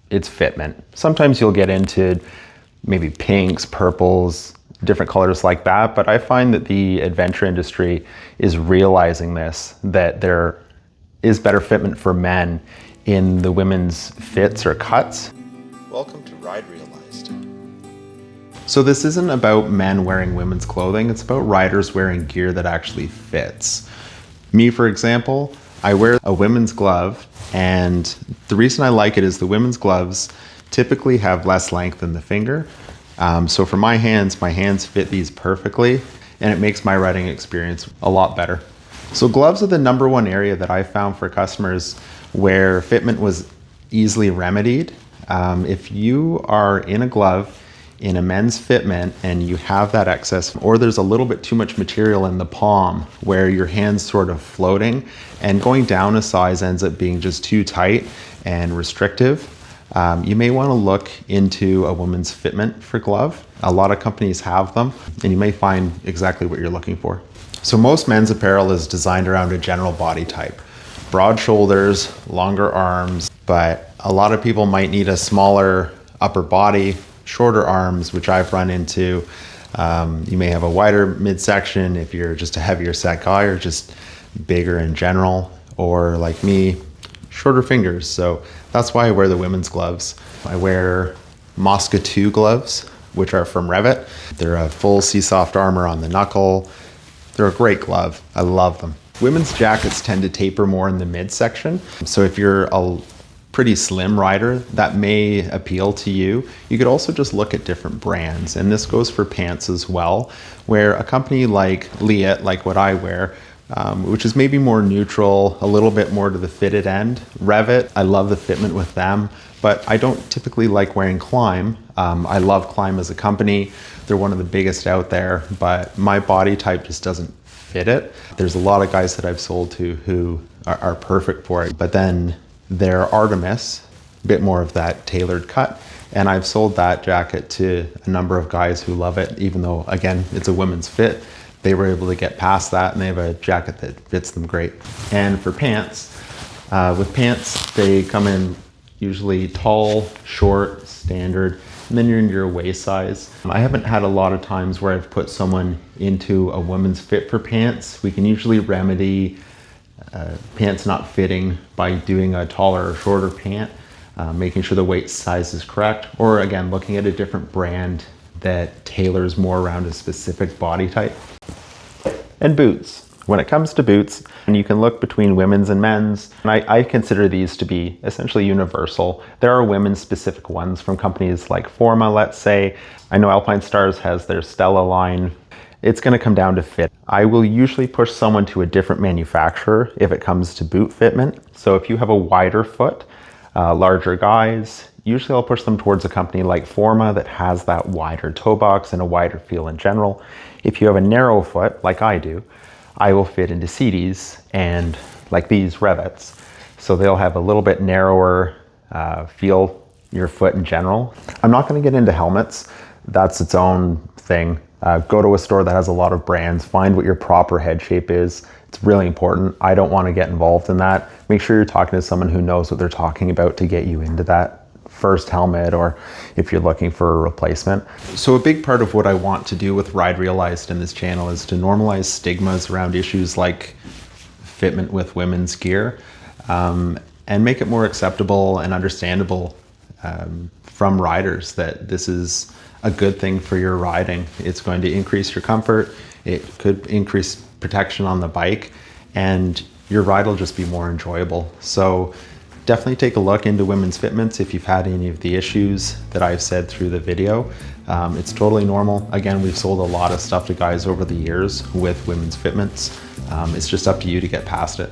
it's fitment. Sometimes you'll get into maybe pinks, purples, different colors like that, but I find that the adventure industry is realizing this, that there is better fitment for men in the women's fits or cuts. Welcome to Ride Realized. So this isn't about men wearing women's clothing, it's about riders wearing gear that actually fits. Me, for example, I wear a women's glove, and the reason I like it is the women's gloves typically have less length than the finger. So for my hands fit these perfectly, and it makes my riding experience a lot better. So gloves are the number one area that I found for customers where fitment was easily remedied. If you are in a glove in a men's fitment and you have that excess, or there's a little bit too much material in the palm where your hand's sort of floating and going down a size ends up being just too tight and restrictive, you may want to look into a woman's fitment for glove. A lot of companies have them, and you may find exactly what you're looking for. So most men's apparel is designed around a general body type. Broad shoulders, longer arms, but a lot of people might need a smaller upper body, shorter arms, which I've run into. You may have a wider midsection if you're just a heavier set guy or just bigger in general, or like me, shorter fingers. So that's why I wear the women's gloves. I wear Mosca 2 gloves, which are from Revit. They're a full C-Soft armor on the knuckle. They're a great glove. I love them. Women's jackets tend to taper more in the midsection. So if you're a pretty slim rider, that may appeal to you. You could also just look at different brands, and this goes for pants as well, where a company like Leatt, like what I wear, which is maybe more neutral, a little bit more to the fitted end. Revit, I love the fitment with them, but I don't typically like wearing Climb. I love Climb as a company. They're one of the biggest out there, but my body type just doesn't fit it. There's a lot of guys that I've sold to who are perfect for it, but then they're Artemis, a bit more of that tailored cut. And I've sold that jacket to a number of guys who love it, even though, again, it's a women's fit. They were able to get past that, and they have a jacket that fits them great. And for pants, with pants, they come in usually tall, short, standard, and then you're in your waist size. I haven't had a lot of times where I've put someone into a women's fit for pants. We can usually remedy pants not fitting by doing a taller or shorter pant, making sure the waist size is correct, or again, looking at a different brand that tailors more around a specific body type. And boots. When it comes to boots, and you can look between women's and men's, and I consider these to be essentially universal. There are women's specific ones from companies like Forma, let's say. I know Alpinestars has their Stella line. It's going to come down to fit. I will usually push someone to a different manufacturer if it comes to boot fitment. So if you have a wider foot, larger guys, usually I'll push them towards a company like Forma that has that wider toe box and a wider feel in general. If you have a narrow foot, like I do, I will fit into CDs and like these Revits. So they'll have a little bit narrower feel, your foot in general. I'm not going to get into helmets. That's its own thing. Go to a store that has a lot of brands, find what your proper head shape is. It's really important. I don't want to get involved in that. Make sure you're talking to someone who knows what they're talking about to get you into that first helmet, or if you're looking for a replacement. So a big part of what I want to do with Ride Realized in this channel is to normalize stigmas around issues like fitment with women's gear, and make it more acceptable and understandable from riders that this is a good thing for your riding. It's going to increase your comfort, it could increase protection on the bike, and your ride will just be more enjoyable. So definitely take a look into women's fitments if you've had any of the issues that I've said through the video. It's totally normal. Again, we've sold a lot of stuff to guys over the years with women's fitments. It's just up to you to get past it.